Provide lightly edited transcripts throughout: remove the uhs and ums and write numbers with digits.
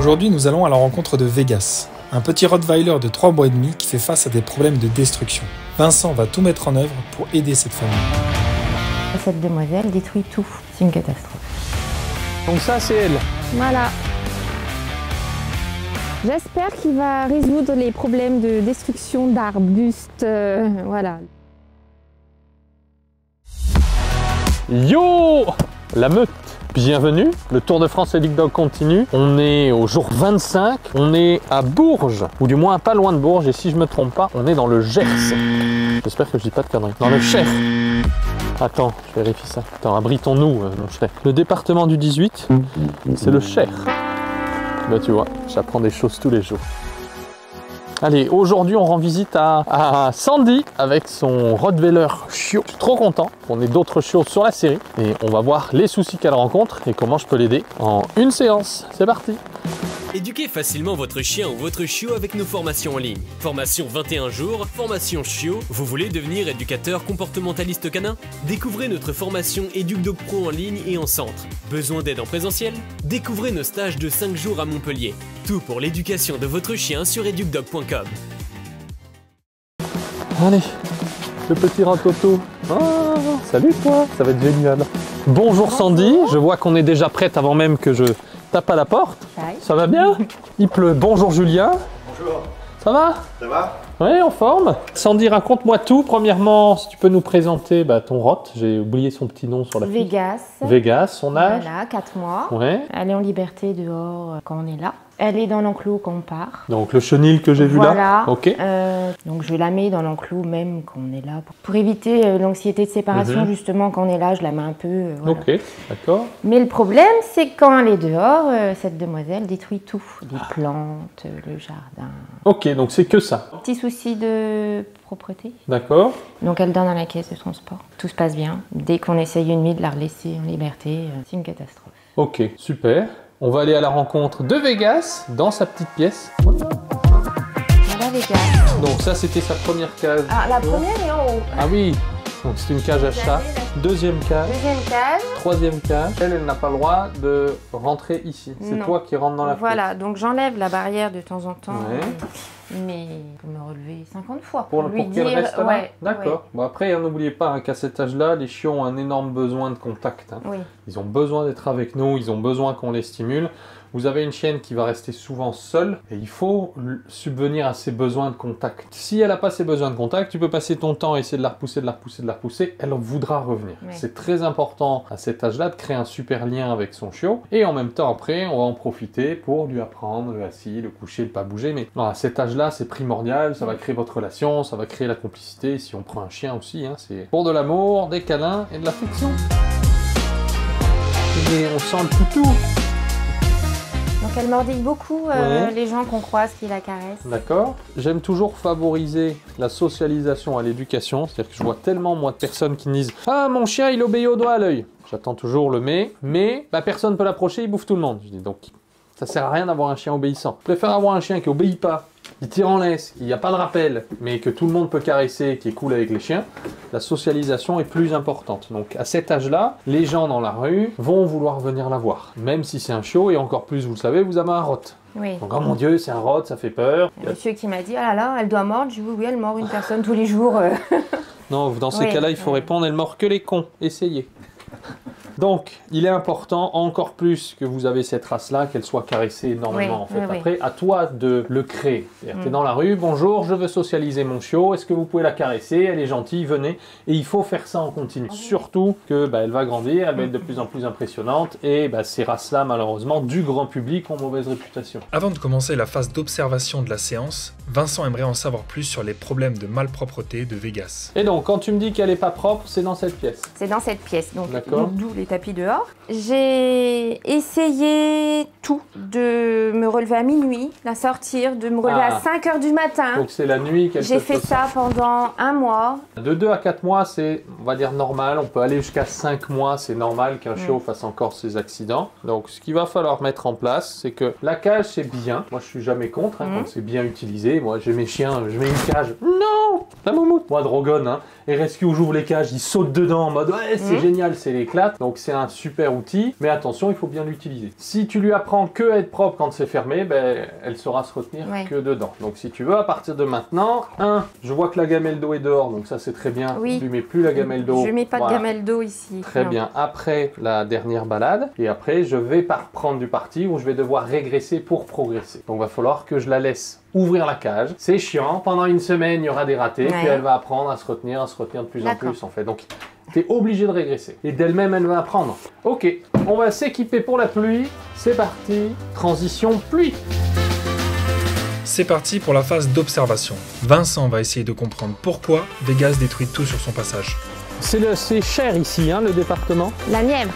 Aujourd'hui, nous allons à la rencontre de Vegas, un petit Rottweiler de 3 mois et demi qui fait face à des problèmes de destruction. Vincent va tout mettre en œuvre pour aider cette famille. Cette demoiselle détruit tout, c'est une catastrophe. Donc ça, c'est elle. Voilà. J'espère qu'il va résoudre les problèmes de destruction d'arbustes, voilà. Yo, la meute. Bienvenue, le Tour de France Edic Dog continue. On est au jour 25, on est à Bourges, ou du moins pas loin de Bourges, et si je me trompe pas, on est dans le Gers. J'espère que je dis pas de conneries. Dans le Cher. Attends, je vérifie ça. Attends, abritons-nous, mon cher. Le département du 18, c'est le Cher. Bah tu vois, j'apprends des choses tous les jours. Allez, aujourd'hui on rend visite à Sandy avec son Rottweiler chiot. Je suis trop content qu'on ait d'autres chiots sur la série et on va voir les soucis qu'elle rencontre et comment je peux l'aider en une séance. C'est parti! Éduquez facilement votre chien ou votre chiot avec nos formations en ligne. Formation 21 jours, formation chiot. Vous voulez devenir éducateur comportementaliste canin? Découvrez notre formation EducDog Pro en ligne et en centre. Besoin d'aide en présentiel? Découvrez nos stages de 5 jours à Montpellier. Tout pour l'éducation de votre chien sur educdog.com. Allez, le petit ratoto. Ah, salut toi, ça va être génial. Bonjour Sandy, je vois qu'on est déjà prête avant même que je tape à la porte. Ça va bien? Il pleut. Bonjour Julien. Bonjour. Ça va? Ça va? Oui, en forme. Sandy, raconte-moi tout. Premièrement, si tu peux nous présenter ton Rot. J'ai oublié son petit nom sur la fiche. Vegas. Vegas, son âge? Voilà, 4 mois. Ouais. Elle est en liberté dehors quand on est là. Elle est dans l'enclos quand on part. Donc le chenil que j'ai vu là? Voilà. Ok. Donc je la mets dans l'enclos même quand on est là. Pour éviter l'anxiété de séparation, justement, quand on est là, je la mets un peu. Voilà. Ok, d'accord. Mais le problème, c'est que quand elle est dehors, cette demoiselle détruit tout. Les plantes, le jardin. Ok, donc c'est que ça. Petit souci de propreté. D'accord. Donc elle donne dans la caisse de transport. Tout se passe bien. Dès qu'on essaye une nuit de la relaisser en liberté, c'est une catastrophe. Ok, super. On va aller à la rencontre de Vegas dans sa petite pièce. Voilà. Voilà Vegas. Donc ça, c'était sa première cage. Ah, la première est en haut. Ah oui, donc c'est une cage à chat. Deuxième cage. Deuxième cage. Troisième cage. Elle n'a pas le droit de rentrer ici. C'est toi qui rentres dans la pièce. Voilà, donc j'enlève la barrière de temps en temps. Ouais. Mais pour me relever 50 fois. Pour qu'elle reste là? Ouais, D'accord. ouais. Bon, après, n'oubliez pas qu'à cet âge-là, les chiots ont un énorme besoin de contact. Oui. Ils ont besoin d'être avec nous, ils ont besoin qu'on les stimule. Vous avez une chienne qui va rester souvent seule et il faut subvenir à ses besoins de contact. Si elle n'a pas ses besoins de contact, tu peux passer ton temps à essayer de la repousser, de la repousser, de la repousser, elle voudra revenir. Oui. C'est très important à cet âge-là de créer un super lien avec son chiot et en même temps après, on va en profiter pour lui apprendre le assis, le coucher, le pas bouger. Mais non, à cet âge-là, c'est primordial, ça va créer votre relation, ça va créer la complicité. Si on prend un chien aussi, c'est pour de l'amour, des câlins et de l'affection. Et on sent le toutou. Donc elle mordille beaucoup les gens qu'on croise qui la caressent. D'accord. J'aime toujours favoriser la socialisation à l'éducation. C'est-à-dire que je vois tellement, moi, de personnes qui me disent « Ah, mon chien, il obéit au doigt à l'œil ». J'attends toujours le mais personne ne peut l'approcher, il bouffe tout le monde. Je dis donc, ça sert à rien d'avoir un chien obéissant. Je préfère avoir un chien qui obéit pas, qui tire en laisse, qui n'y a pas de rappel, mais que tout le monde peut caresser, qui est cool avec les chiens. La socialisation est plus importante. Donc à cet âge-là, les gens dans la rue vont vouloir venir la voir. Même si c'est un chiot, et encore plus, vous le savez, vous avez un rot. Oui. Donc, oh mon Dieu, c'est un rot, ça fait peur. Il y a un monsieur qui m'a dit « Ah là là, elle doit mordre ». Je dis « Oui, elle mord une personne tous les jours. » Non, dans ces cas-là, il faut répondre « Elle mord que les cons, essayez ». Donc, il est important, encore plus que vous avez cette race-là, qu'elle soit caressée énormément, en fait. Après, à toi de le créer. C'est-à-dire, tu es dans la rue, bonjour, je veux socialiser mon chiot, est-ce que vous pouvez la caresser? Elle est gentille, venez. Et il faut faire ça en continu. Surtout que elle va grandir, elle va être de plus en plus impressionnante, et ces races-là, malheureusement, du grand public ont mauvaise réputation. Avant de commencer la phase d'observation de la séance, Vincent aimerait en savoir plus sur les problèmes de malpropreté de Vegas. Et donc, quand tu me dis qu'elle n'est pas propre, c'est dans cette pièce? C'est dans cette pièce, donc d'où les tapis dehors. J'ai essayé tout, de me relever à minuit, la sortir, de me relever à 5 h du matin. Donc c'est la nuit qu'elle J'ai fait ça pendant 1 mois. De 2 à 4 mois, c'est, on va dire, normal. On peut aller jusqu'à 5 mois, c'est normal qu'un chiot fasse encore ses accidents. Donc ce qu'il va falloir mettre en place, c'est que la cage, c'est bien. Moi, je suis jamais contre quand c'est bien utilisé. Moi, j'ai mes chiens, je mets une cage. Non, la moumoute. Moi, Drogon, hein, et Rescue où j'ouvre les cages, il saute dedans en mode ouais, c'est génial, c'est l'éclate. Donc c'est un super outil, mais attention, il faut bien l'utiliser. Si tu lui apprends que à être propre quand c'est fermé, ben, elle saura se retenir que dedans. Donc si tu veux, à partir de maintenant, je vois que la gamelle d'eau est dehors, donc ça c'est très bien. Oui. Tu mets plus la gamelle d'eau. Je mets pas de gamelle d'eau ici. Très bien. Après la dernière balade, et après je vais reprendre du parti où je vais devoir régresser pour progresser. Donc il va falloir que je la laisse ouvrir la cage. C'est chiant, pendant une semaine il y aura des ratés, puis elle va apprendre à se retenir de plus en plus en fait. Donc tu es obligé de régresser. Et d'elle-même elle va apprendre. Ok, on va s'équiper pour la pluie. C'est parti, transition pluie. C'est parti pour la phase d'observation. Vincent va essayer de comprendre pourquoi Vegas détruit tout sur son passage. C'est cher ici, hein, le département. La Nièvre.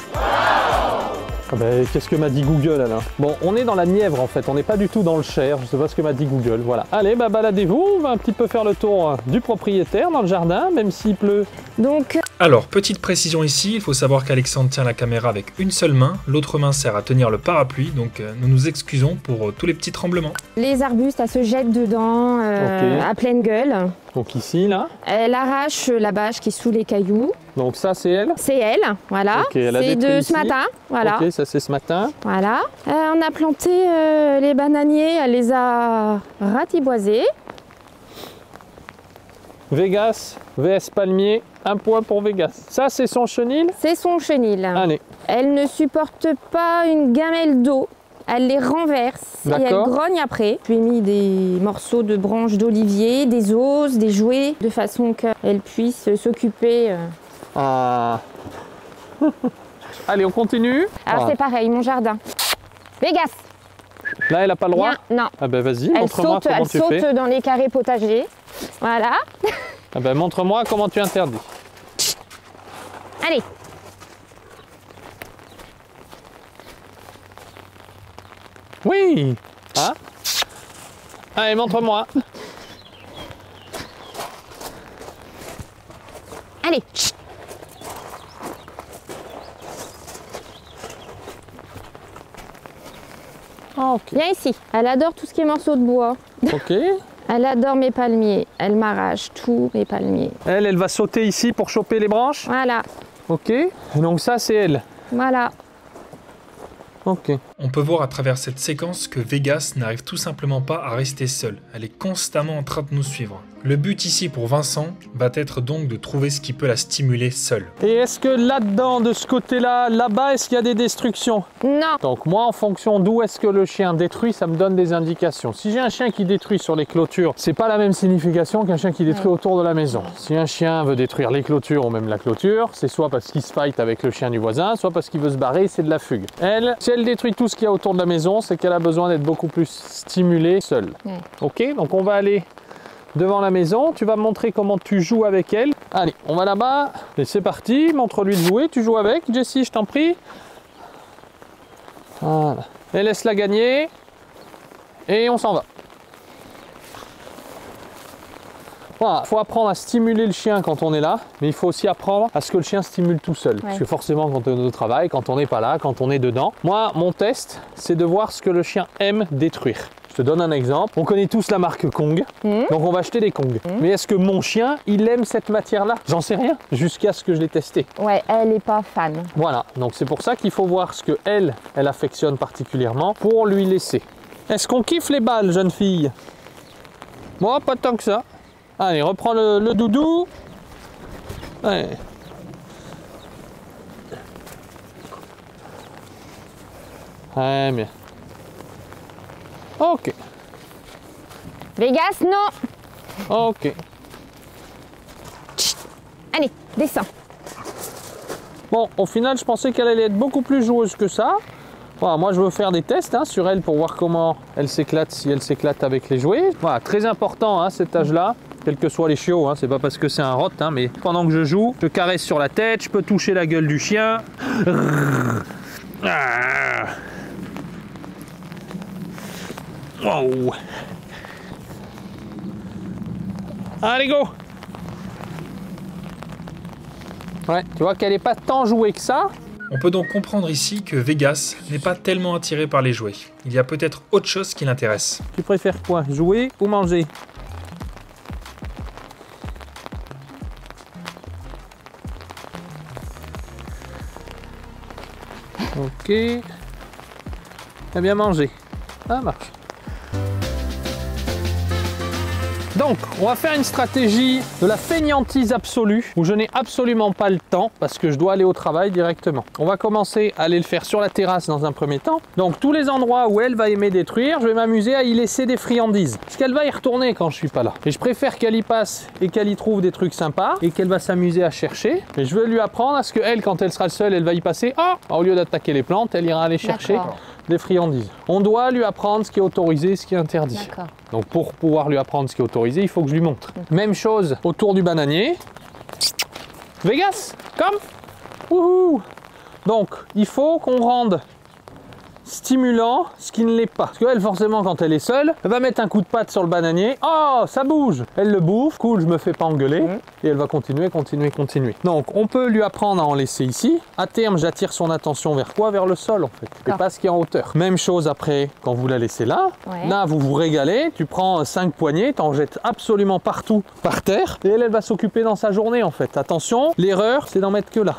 Ah ben, qu'est-ce que m'a dit Google alors? Bon, on est dans la Nièvre en fait, on n'est pas du tout dans le Cher, je sais pas ce que m'a dit Google, voilà. Allez, bah baladez-vous, on va un petit peu faire le tour du propriétaire dans le jardin, même s'il pleut. Donc... Alors, petite précision ici, il faut savoir qu'Alexandre tient la caméra avec une seule main, l'autre main sert à tenir le parapluie, donc nous nous excusons pour tous les petits tremblements. Les arbustes, elle se jette dedans à pleine gueule. Donc ici, là. Elle arrache la bâche qui est sous les cailloux. Donc ça, c'est elle? C'est elle, voilà. Okay, c'est de ce matin, voilà. Ok, ça c'est ce matin. Voilà. On a planté les bananiers, elle les a ratiboisés. Vegas, VS Palmier, un point pour Vegas. Ça, c'est son chenil? C'est son chenil. Allez. Elle ne supporte pas une gamelle d'eau. Elle les renverse et elle grogne après. Je lui ai mis des morceaux de branches d'olivier, des os, des jouets, de façon qu'elle puisse s'occuper. Ah. Allez, on continue. Alors c'est pareil, mon jardin. Vegas. Là, elle n'a pas le droit? Non. Ah ben vas-y, montre-moi comment tu fais. Elle saute dans les carrés potagers. Voilà. Ah ben montre-moi comment tu interdis. Allez. Oui. Hein? Allez, montre-moi. Allez. Ok. Viens ici. Elle adore tout ce qui est morceaux de bois. Ok. Elle adore mes palmiers. Elle m'arrache tous mes palmiers. Elle va sauter ici pour choper les branches? Voilà. Ok. Donc ça, c'est elle. Voilà. Ok. On peut voir à travers cette séquence que Vegas n'arrive tout simplement pas à rester seule. Elle est constamment en train de nous suivre. Le but ici pour Vincent va être donc de trouver ce qui peut la stimuler seule. Et est-ce que là-dedans, de ce côté-là, là-bas, est-ce qu'il y a des destructions? Non. Donc moi, en fonction d'où est-ce que le chien détruit, ça me donne des indications. Si j'ai un chien qui détruit sur les clôtures, c'est pas la même signification qu'un chien qui détruit autour de la maison. Si un chien veut détruire les clôtures ou même la clôture, c'est soit parce qu'il se fight avec le chien du voisin, soit parce qu'il veut se barrer, c'est de la fugue. Elle, si elle détruit tout ce qu'il y a autour de la maison, c'est qu'elle a besoin d'être beaucoup plus stimulée seule. Ok, donc on va aller devant la maison, tu vas me montrer comment tu joues avec elle. Allez, on va là-bas, et c'est parti, montre-lui de jouer, tu joues avec, Jessie, je t'en prie. Voilà, et laisse-la gagner, et on s'en va. Voilà, il faut apprendre à stimuler le chien quand on est là, mais il faut aussi apprendre à ce que le chien stimule tout seul. Parce que forcément, quand on est au travail, quand on n'est pas là, quand on est dedans, moi, mon test, c'est de voir ce que le chien aime détruire. Je te donne un exemple. On connaît tous la marque Kong, donc on va acheter des Kong. Mais est-ce que mon chien, il aime cette matière-là? J'en sais rien, jusqu'à ce que je l'ai testé. Ouais, elle n'est pas fan. Voilà, donc c'est pour ça qu'il faut voir ce que elle affectionne particulièrement pour lui laisser. Est-ce qu'on kiffe les balles, jeune fille? Moi, pas tant que ça. Allez, reprends le doudou. Allez. Ouais, bien. Ok. Vegas, non. Ok. Chut. Allez, descends. Bon, au final, je pensais qu'elle allait être beaucoup plus joueuse que ça. Voilà, moi, je veux faire des tests sur elle pour voir comment elle s'éclate, si elle s'éclate avec les jouets. Voilà, très important, cet âge-là. Quels que soient les chiots, c'est pas parce que c'est un rot, mais pendant que je joue, je caresse sur la tête, je peux toucher la gueule du chien. Wow. Allez, go. Ouais, tu vois qu'elle n'est pas tant jouée que ça. On peut donc comprendre ici que Vegas n'est pas tellement attiré par les jouets. Il y a peut-être autre chose qui l'intéresse. Tu préfères quoi, jouer ou manger? Ok. T'as bien mangé. Ça marche. Donc, on va faire une stratégie de la fainéantise absolue où je n'ai absolument pas le temps parce que je dois aller au travail directement. On va commencer à aller le faire sur la terrasse dans un premier temps. Donc, tous les endroits où elle va aimer détruire, je vais m'amuser à y laisser des friandises. Parce qu'elle va y retourner quand je suis pas là. Et je préfère qu'elle y passe et qu'elle y trouve des trucs sympas et qu'elle va s'amuser à chercher. Et je veux lui apprendre à ce qu'elle, quand elle sera seule, elle va y passer. Oh, au lieu d'attaquer les plantes, elle ira aller chercher des friandises. On doit lui apprendre ce qui est autorisé et ce qui est interdit. Donc pour pouvoir lui apprendre ce qui est autorisé, il faut que je lui montre. Même chose autour du bananier. Vegas, come. Wouhou. Donc il faut qu'on rende stimulant ce qui ne l'est pas. Parce qu'elle, forcément, quand elle est seule, elle va mettre un coup de patte sur le bananier. Oh, ça bouge. Elle le bouffe. Cool, je me fais pas engueuler. Et elle va continuer. Donc, on peut lui apprendre à en laisser ici. À terme, j'attire son attention vers quoi? Vers le sol, en fait. Et pas ce qui est en hauteur. Même chose après, quand vous la laissez là. Là, vous vous régalez. Tu prends 5 poignées, t'en jettes absolument partout par terre. Et elle va s'occuper dans sa journée, en fait. Attention, l'erreur, c'est d'en mettre que là.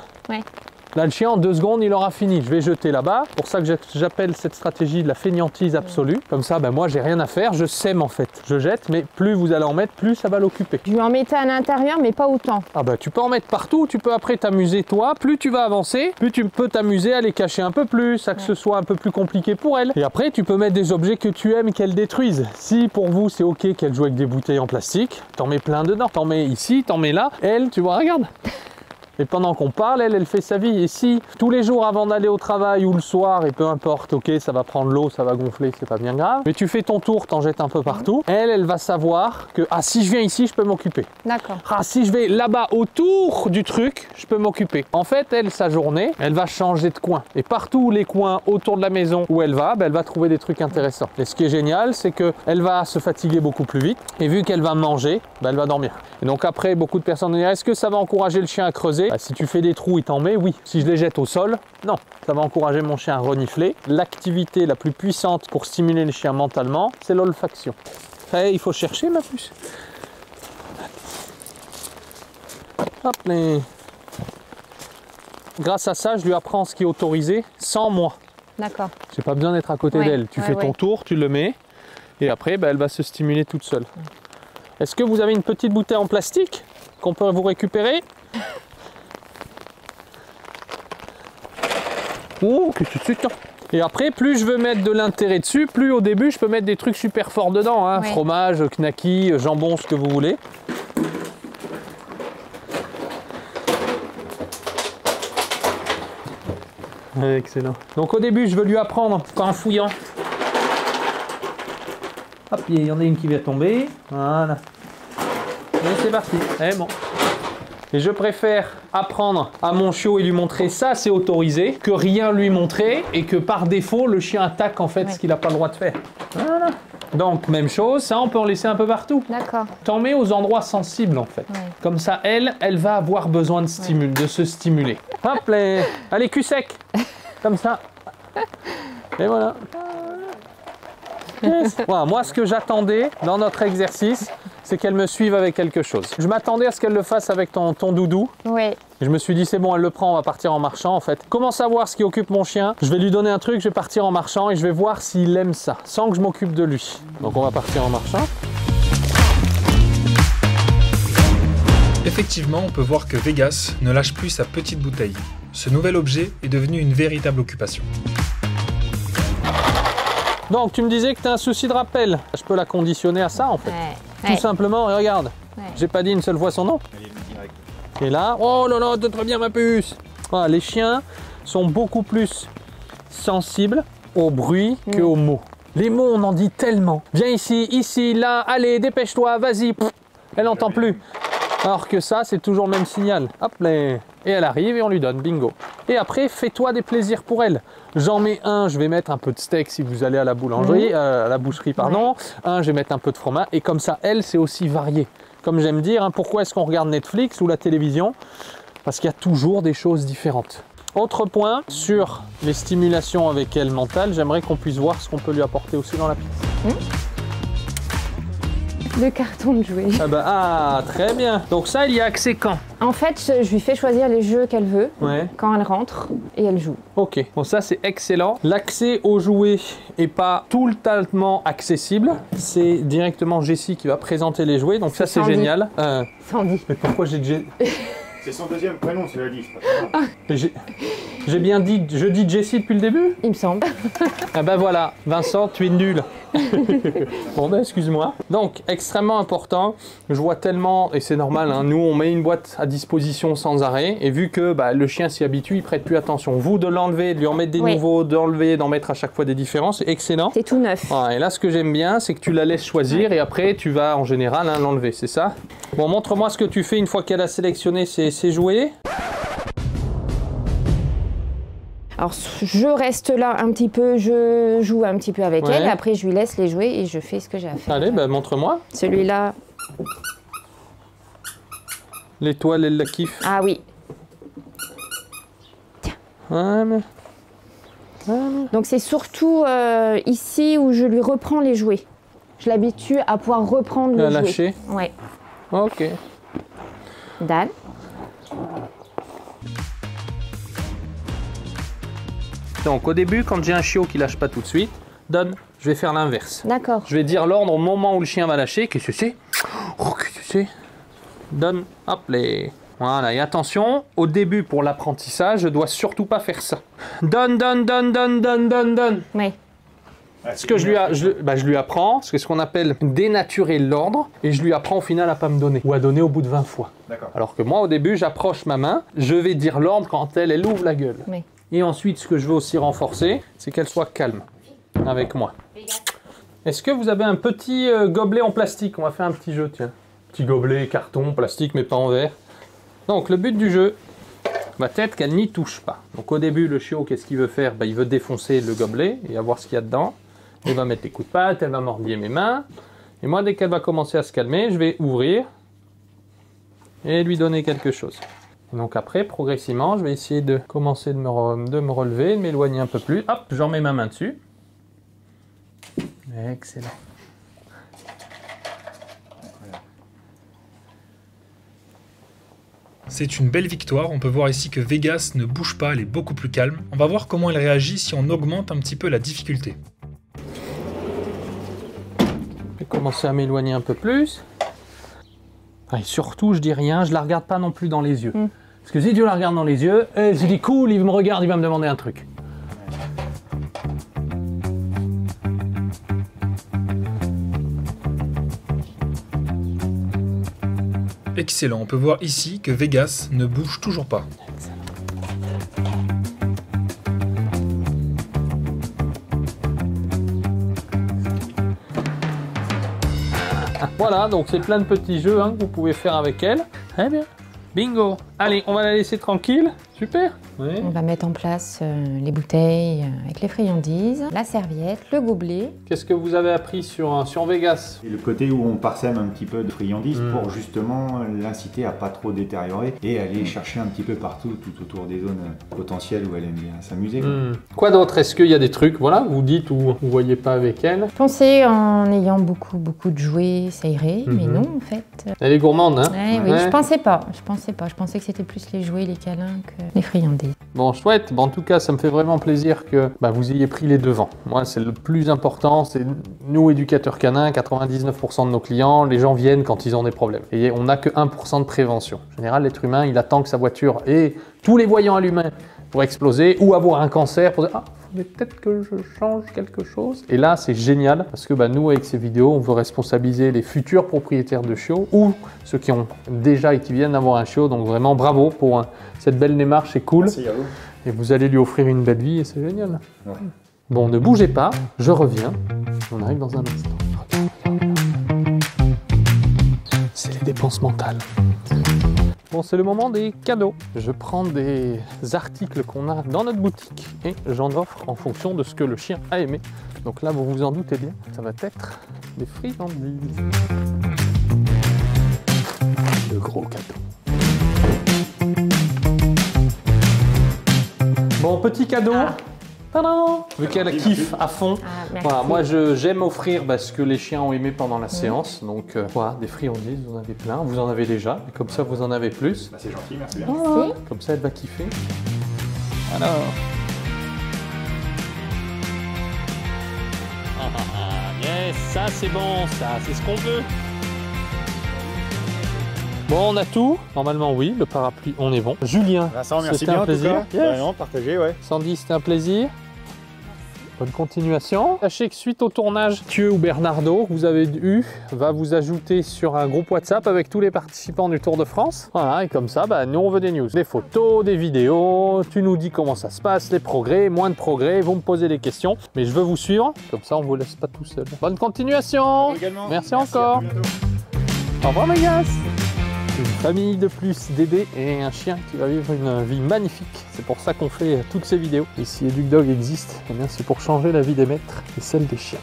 Là, le chien, en 2 secondes, il aura fini. Je vais jeter là-bas. C'est pour ça que j'appelle cette stratégie de la fainéantise absolue. Comme ça, ben, moi, j'ai rien à faire. Je sème, en fait. Je jette, mais plus vous allez en mettre, plus ça va l'occuper. Je lui en mettais à l'intérieur, mais pas autant. Ah ben, tu peux en mettre partout. Tu peux après t'amuser, toi. Plus tu vas avancer, plus tu peux t'amuser à les cacher un peu plus, à que ce soit un peu plus compliqué pour elle. Et après, tu peux mettre des objets que tu aimes qu'elle détruise. Si, pour vous, c'est OK qu'elle joue avec des bouteilles en plastique, t'en mets plein dedans. T'en mets ici, t'en mets là. Elle, tu vois, regarde. Et pendant qu'on parle, elle fait sa vie. Et si tous les jours avant d'aller au travail ou le soir, et peu importe, ok, ça va prendre l'eau, ça va gonfler, c'est pas bien grave. Mais tu fais ton tour, t'en jettes un peu partout. Elle va savoir que, ah, si je viens ici, je peux m'occuper. D'accord. Ah, si je vais là-bas autour du truc, je peux m'occuper. En fait, elle, sa journée, elle va changer de coin. Et partout les coins autour de la maison où elle va, ben, elle va trouver des trucs intéressants. Et ce qui est génial, c'est qu'elle va se fatiguer beaucoup plus vite. Et vu qu'elle va manger, ben, elle va dormir. Et donc après, beaucoup de personnes vont dire, est-ce que ça va encourager le chien à creuser? Bah, si tu fais des trous, il t'en met, oui. Si je les jette au sol, non. Ça va encourager mon chien à renifler. L'activité la plus puissante pour stimuler le chien mentalement, c'est l'olfaction. Hey, il faut chercher, ma puce. Hop, les... Grâce à ça, je lui apprends ce qui est autorisé sans moi. D'accord. J'ai pas besoin d'être à côté d'elle. Tu fais ton tour, tu le mets, et après, bah, elle va se stimuler toute seule. Est-ce que vous avez une petite bouteille en plastique qu'on peut vous récupérer? Oh, qu'est-ce que c'est? Et après, plus je veux mettre de l'intérêt dessus, plus au début, je peux mettre des trucs super forts dedans. Hein. Fromage, knacky, jambon, ce que vous voulez. Excellent. Donc au début, je veux lui apprendre en fouillant. Hop, il y en a une qui vient tomber. Voilà. Et c'est parti. Et bon. Et je préfère apprendre à mon chiot et lui montrer ça, c'est autorisé, que rien lui montrer et que par défaut, le chien attaque en fait ce qu'il n'a pas le droit de faire. Voilà. Donc, même chose, ça, on peut en laisser un peu partout. D'accord. T'en mets aux endroits sensibles en fait. Comme ça, elle va avoir besoin de de se stimuler. Hop, allez, cul sec. Comme ça. Et voilà. Yes. Voilà. Moi, ce que j'attendais dans notre exercice, c'est qu'elle me suive avec quelque chose. Je m'attendais à ce qu'elle le fasse avec ton doudou. Oui. Je me suis dit, c'est bon, elle le prend, on va partir en marchant en fait. Comment savoir ce qui occupe mon chien? Je vais lui donner un truc, je vais partir en marchant et je vais voir s'il aime ça, sans que je m'occupe de lui. Donc on va partir en marchant. Effectivement, on peut voir que Vegas ne lâche plus sa petite bouteille. Ce nouvel objet est devenu une véritable occupation. Donc tu me disais que tu as un souci de rappel. Je peux la conditionner à ça en fait. Tout simplement, et regarde, j'ai pas dit une seule fois son nom. Et là, oh là là, très bien ma puce. Voilà, les chiens sont beaucoup plus sensibles au bruit qu'aux mots. Les mots, on en dit tellement. Viens ici, ici, là, allez, dépêche-toi, vas-y. Elle n'entend plus. Alors que ça, c'est toujours le même signal. Hop, et elle arrive et on lui donne, bingo. Et après, fais-toi des plaisirs pour elle. J'en mets un, je vais mettre un peu de steak si vous allez à la boulangerie, à la boucherie, pardon. Un, je vais mettre un peu de fromage. Et comme ça, elle, c'est aussi varié. Comme j'aime dire, hein, pourquoi est-ce qu'on regarde Netflix ou la télévision? Parce qu'il y a toujours des choses différentes. Autre point, sur les stimulations avec elle mentale, j'aimerais qu'on puisse voir ce qu'on peut lui apporter aussi dans la pizza. de carton de jouets. Très bien. Donc ça, il y a accès quand? En fait, je lui fais choisir les jeux qu'elle veut quand elle rentre et elle joue. Ok, bon ça c'est excellent. L'accès aux jouets est pas totalement accessible. C'est directement Jessie qui va présenter les jouets, donc ça c'est génial. Sandy. Mais pourquoi j'ai... C'est son deuxième prénom, c'est la liste. J'ai bien dit, je dis Jessie depuis le début? Il me semble. Ah ben voilà, Vincent, tu es nul. Bon ben excuse-moi. Donc, extrêmement important, je vois tellement, et c'est normal, hein, nous on met une boîte à disposition sans arrêt, et vu que le chien s'y habitue, il prête plus attention. Vous, de l'enlever, de lui en mettre des nouveaux, d'enlever, d'en mettre à chaque fois des différents, c'est excellent. C'est tout neuf. Voilà, et là, ce que j'aime bien, c'est que tu la laisses choisir, et après, tu vas en général l'enlever, c'est ça? Bon, montre-moi ce que tu fais une fois qu'elle a sélectionné ses jouets. Alors, je reste là un petit peu, je joue un petit peu avec elle, après je lui laisse les jouer et je fais ce que j'ai à faire. Allez, montre-moi. Celui-là. L'étoile, elle la kiffe. Ah oui. Tiens. Voilà. Donc c'est surtout ici où je lui reprends les jouets. Je l'habitue à pouvoir reprendre le jouet. Lâcher. Ouais. Ok. Dan. Donc au début, quand j'ai un chiot qui lâche pas tout de suite, donne, je vais faire l'inverse. D'accord. Je vais dire l'ordre au moment où le chien va lâcher. Qu'est-ce que c'est? Oh, qu'est-ce que c'est? Donne, hop, les... Voilà, et attention, au début pour l'apprentissage, je dois surtout pas faire ça. Donne, donne, donne, donne, donne, donne, donne. Oui. Ce que je lui apprends, c'est ce qu'on appelle dénaturer l'ordre, et je lui apprends au final à pas me donner, ou à donner au bout de 20 fois. Alors que moi, au début, j'approche ma main, je vais dire l'ordre quand elle ouvre la gueule. Oui. Et ensuite, ce que je veux aussi renforcer, c'est qu'elle soit calme avec moi. Est-ce que vous avez un petit gobelet en plastique? On va faire un petit jeu, tiens. Petit gobelet, carton, plastique, mais pas en verre. Donc, le but du jeu va être qu'elle n'y touche pas. Donc, au début, le chiot, qu'est-ce qu'il veut faire? Il veut défoncer le gobelet et voir ce qu'il y a dedans. Elle va mettre les coups de patte, elle va mordiller mes mains. Et moi, dès qu'elle va commencer à se calmer, je vais ouvrir et lui donner quelque chose. Donc après, progressivement, je vais essayer de commencer de me relever, de m'éloigner un peu plus. Hop, j'en mets ma main dessus. Excellent. C'est une belle victoire, on peut voir ici que Vegas ne bouge pas, elle est beaucoup plus calme. On va voir comment elle réagit si on augmente un petit peu la difficulté. Je vais commencer à m'éloigner un peu plus. Et surtout, je dis rien, je la regarde pas non plus dans les yeux. Parce que si tu la regardes dans les yeux, je dis cool, il me regarde, il va me demander un truc. Excellent, on peut voir ici que Vegas ne bouge toujours pas. Voilà, donc c'est plein de petits jeux que vous pouvez faire avec elle. Très bien. Bingo. Allez, on va la laisser tranquille. Super. Oui. On va mettre en place les bouteilles avec les friandises, la serviette, le gobelet. Qu'est-ce que vous avez appris sur Vegas? Et le côté où on parsème un petit peu de friandises pour justement l'inciter à pas trop détériorer et aller chercher un petit peu partout, tout autour des zones potentielles où elle aime bien s'amuser. Quoi d'autre? Est-ce qu'il y a des trucs, voilà, vous dites ou vous voyez pas avec elle? Je pensais en ayant beaucoup de jouets, ça irait, mais non en fait. Elle est gourmande, hein? Oui, je pensais pas. Je pensais que c'était plus les jouets, les câlins que les friandises. Bon, chouette. Bon, en tout cas, ça me fait vraiment plaisir que vous ayez pris les devants. Moi, c'est le plus important. C'est nous, éducateurs canins, 99% de nos clients, les gens viennent quand ils ont des problèmes. Et on n'a que 1% de prévention. En général, l'être humain, il attend que sa voiture ait tous les voyants allumés pour exploser ou avoir un cancer pour dire « Ah, mais peut-être que je change quelque chose ». Et là, c'est génial parce que nous, avec ces vidéos, on veut responsabiliser les futurs propriétaires de chiots ou ceux qui ont déjà et qui viennent d'avoir un chiot. Donc vraiment, bravo pour cette belle démarche, c'est cool. Merci à vous. Et vous allez lui offrir une belle vie et c'est génial. Ouais. Bon, ne bougez pas, je reviens. On arrive dans un instant. C'est les dépenses mentales. Bon, c'est le moment des cadeaux. Je prends des articles qu'on a dans notre boutique et j'en offre en fonction de ce que le chien a aimé. Donc là, vous vous en doutez bien, ça va être des friandises. Le gros cadeau. Bon, petit cadeau. Tadam! Vu qu'elle kiffe à fond. Ah, merci. Voilà, moi j'aime offrir ce que les chiens ont aimé pendant la séance. Donc voilà, des friandises, vous en avez plein, vous en avez déjà. Et comme ça, vous en avez plus. Bah, c'est gentil, merci bien. Merci. Comme ça, elle va kiffer. Alors. Yes, ça c'est bon, ça, c'est ce qu'on veut. Bon, on a tout. Normalement, oui, le parapluie, on est bon. Julien, Vincent, merci c'était bien un plaisir. en tout cas. Yes. Non, partagé, ouais. Sandy, c'était un plaisir. Bonne continuation. Sachez que suite au tournage, Mathieu ou Bernardo, que vous avez eu, va vous ajouter sur un groupe WhatsApp avec tous les participants du Tour de France. Voilà, et comme ça, nous on veut des news, des photos, des vidéos, tu nous dis comment ça se passe, les progrès, moins de progrès, vous me posez des questions, mais je veux vous suivre, comme ça on vous laisse pas tout seul. Bonne continuation. Merci encore. À bientôt. Au revoir mes gars. Une famille de plus d'aider et un chien qui va vivre une vie magnifique. C'est pour ça qu'on fait toutes ces vidéos. Et si EducDog existe, eh bien c'est pour changer la vie des maîtres et celle des chiens.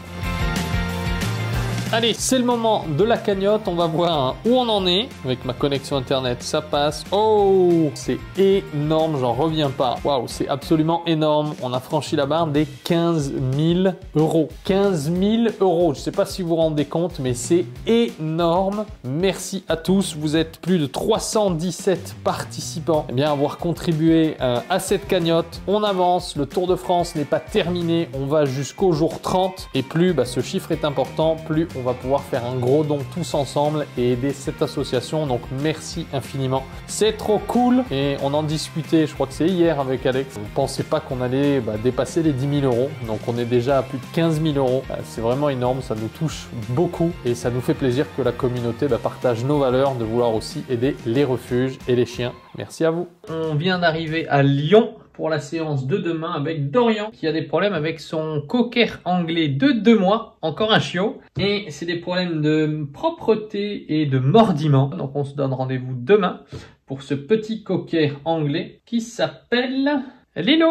Allez, c'est le moment de la cagnotte. On va voir où on en est. Avec ma connexion internet, ça passe. Oh, c'est énorme, j'en reviens pas. Waouh, c'est absolument énorme. On a franchi la barre des 15 000 euros. 15 000 euros. Je sais pas si vous vous rendez compte, mais c'est énorme. Merci à tous. Vous êtes plus de 317 participants à avoir contribué à cette cagnotte. On avance. Le Tour de France n'est pas terminé. On va jusqu'au jour 30. Et plus ce chiffre est important, plus on va pouvoir faire un gros don tous ensemble et aider cette association. Donc merci infiniment. C'est trop cool. Et on en discutait, je crois que c'est hier avec Alex. On ne pensait pas qu'on allait dépasser les 10 000 euros. Donc on est déjà à plus de 15 000 euros. C'est vraiment énorme. Ça nous touche beaucoup. Et ça nous fait plaisir que la communauté partage nos valeurs de vouloir aussi aider les refuges et les chiens. Merci à vous. On vient d'arriver à Lyon pour la séance de demain avec Dorian qui a des problèmes avec son cocker anglais de 2 mois, encore un chiot, et c'est des problèmes de propreté et de mordiment. Donc on se donne rendez-vous demain pour ce petit cocker anglais qui s'appelle Lilo.